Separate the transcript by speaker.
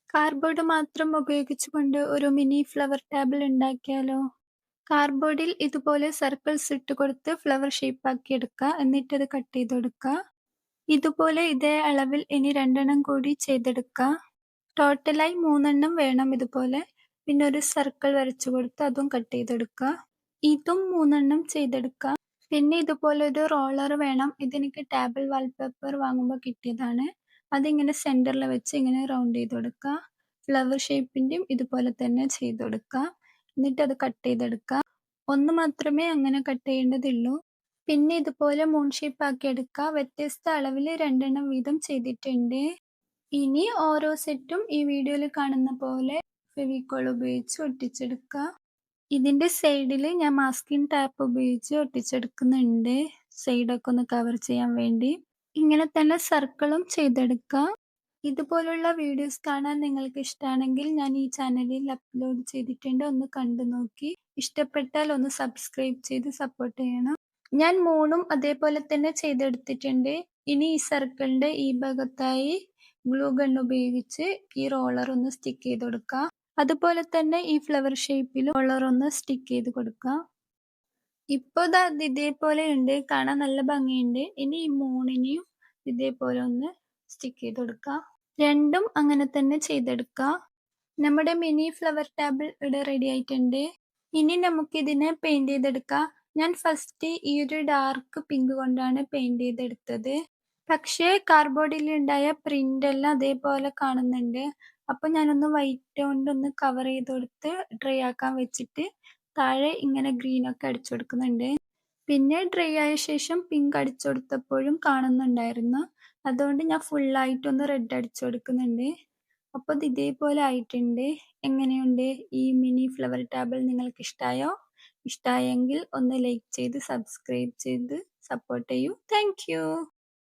Speaker 1: Cardboard മാത്രം ഉപയോഗിച്ചുകൊണ്ട് ഒരു മിനി ഫ്ലവർ ടേബിൾ ഉണ്ടാക്കിയാലോ? കാർഡ്ബോർഡിൽ ഇതുപോലെ സർക്കിൾസ് ഇട്ടുകൊടുത്ത് ഫ്ലവർ ഷേപ്പാക്കി എടുക്കുക. എന്നിട്ടത് കട്ട് ചെയ്തെടുക്കുക. ഇതുപോലെ ഇതേ അളവിൽ ഇനി 2 കൂടി ചെയ്തെടുക്കുക. ടോട്ടലായി 3 വേണം ഇതുപോലെ. പിന്നെ ഒരു സർക്കിൾ വരച്ചു കൊടുത്ത് അതും കട്ട് ചെയ്തെടുക്കുക. ഇതും 3 ചെയ്തെടുക്കുക. പിന്നെ ഇതുപോലെ ഒരു റോളർ വേണം. ഇതെനിക്ക് ടേബിൾ വാൾപേപ്പർ വാങ്ങുമ്പോൾ കിട്ടിയതാണ്. അതിങ്ങനെ സെന്ററിൽ വെച്ച് ഇങ്ങനെ റൗണ്ട് ചെയ്ത് കൊടുക്കുക. ഫ്ലവർ ഷേപ്പിന്റെയും ഇതുപോലെ തന്നെ ചെയ്ത് കൊടുക്കുക. എന്നിട്ട് അത് കട്ട് ചെയ്തെടുക്കുക. ഒന്ന് മാത്രമേ അങ്ങനെ കട്ട് ചെയ്യേണ്ടതുള്ളൂ. പിന്നെ ഇതുപോലെ മൂൺ ഷേപ്പ് ആക്കി എടുക്കുക. വ്യത്യസ്ത അളവിൽ 2 വീതം ചെയ്തിട്ടുണ്ട്. ഇനി ഓരോ സെറ്റും ഈ വീഡിയോയിൽ കാണുന്ന പോലെ ഫെവിക്കോൾ ഉപയോഗിച്ച് ഒട്ടിച്ചെടുക്കുക. ഇതിന്റെ സൈഡിൽ ഞാൻ മാസ്കിംഗ് ടാപ്പ് ഉപയോഗിച്ച് ഒട്ടിച്ചെടുക്കുന്നുണ്ട്. സൈഡൊക്കെ ഒന്ന് കവർ ചെയ്യാൻ വേണ്ടി. ഇങ്ങനെ തന്നെ സർക്കിളും ചെയ്തെടുക്കുക. ഇതുപോലുള്ള വീഡിയോസ് കാണാൻ നിങ്ങൾക്ക് ഇഷ്ടമാണെങ്കിൽ ഞാൻ ഈ ചാനലിൽ അപ്ലോഡ് ചെയ്തിട്ടുണ്ട്. ഒന്ന് കണ്ടു നോക്കി ഇഷ്ടപ്പെട്ടാൽ ഒന്ന് സബ്സ്ക്രൈബ് ചെയ്ത് സപ്പോർട്ട് ചെയ്യണം. ഞാൻ 3 അതേപോലെ തന്നെ ചെയ്തെടുത്തിട്ടുണ്ട്. ഇനി ഈ സർക്കിളിന്റെ ഈ ഭാഗത്തായി ഗ്ലൂ ഗൺ ഉപയോഗിച്ച് ഈ റോളർ ഒന്ന് സ്റ്റിക്ക് ചെയ്ത് കൊടുക്കുക. അതുപോലെ തന്നെ ഈ ഫ്ലവർ ഷേപ്പിൽ റോളർ ഒന്ന് സ്റ്റിക്ക് ചെയ്ത് കൊടുക്കുക. ഇപ്പോൾ ഇതേപോലെ ഉണ്ട്. കാണാൻ നല്ല ഭംഗിയുണ്ട്. ഇനി ഈ 3നെയും ഇതേപോലെ ഒന്ന് സ്റ്റിക്ക് ചെയ്ത് കൊടുക്കുക. രണ്ടും അങ്ങനെ തന്നെ ചെയ്തെടുക്കുക. നമ്മുടെ മിനി ഫ്ലവർ ടേബിൾ ഇവിടെ റെഡി ആയിട്ടുണ്ട്. ഇനി നമുക്ക് ഇതിനെ പെയിന്റ് ചെയ്തെടുക്കാം. ഞാൻ ഫസ്റ്റ് ഈ ഒരു ഡാർക്ക് പിങ്ക് കൊണ്ടാണ് പെയിന്റ് ചെയ്തെടുത്തത്. പക്ഷേ കാർഡ്ബോർഡിൽ ഉണ്ടായ പ്രിന്റ് എല്ലാം അതേപോലെ കാണുന്നുണ്ട്. അപ്പൊ ഞാനൊന്ന് വൈറ്റ് കൊണ്ടൊന്ന് കവർ ചെയ്ത് കൊടുത്ത് ഡ്രൈ ആക്കാൻ വെച്ചിട്ട് താഴെ ഇങ്ങനെ ഗ്രീൻ ഒക്കെ അടിച്ചു കൊടുക്കുന്നുണ്ട്. പിന്നെ ഡ്രൈ ആയ ശേഷം പിങ്ക് അടിച്ചു കൊടുത്തപ്പോഴും കാണുന്നുണ്ടായിരുന്നു. അതുകൊണ്ട് ഞാൻ ഫുള്ളായിട്ടൊന്ന് റെഡ് അടിച്ചു കൊടുക്കുന്നുണ്ട്. അപ്പോൾ ഇത് ഇതേപോലെ ആയിട്ടുണ്ട്. എങ്ങനെയുണ്ട് ഈ മിനി ഫ്ലവർ ടേബിൾ? നിങ്ങൾക്ക് ഇഷ്ടമായോ? ഇഷ്ടമായെങ്കിൽ ഒന്ന് ലൈക്ക് ചെയ്ത് സബ്സ്ക്രൈബ് ചെയ്ത് സപ്പോർട്ട് ചെയ്യൂ. Thank you.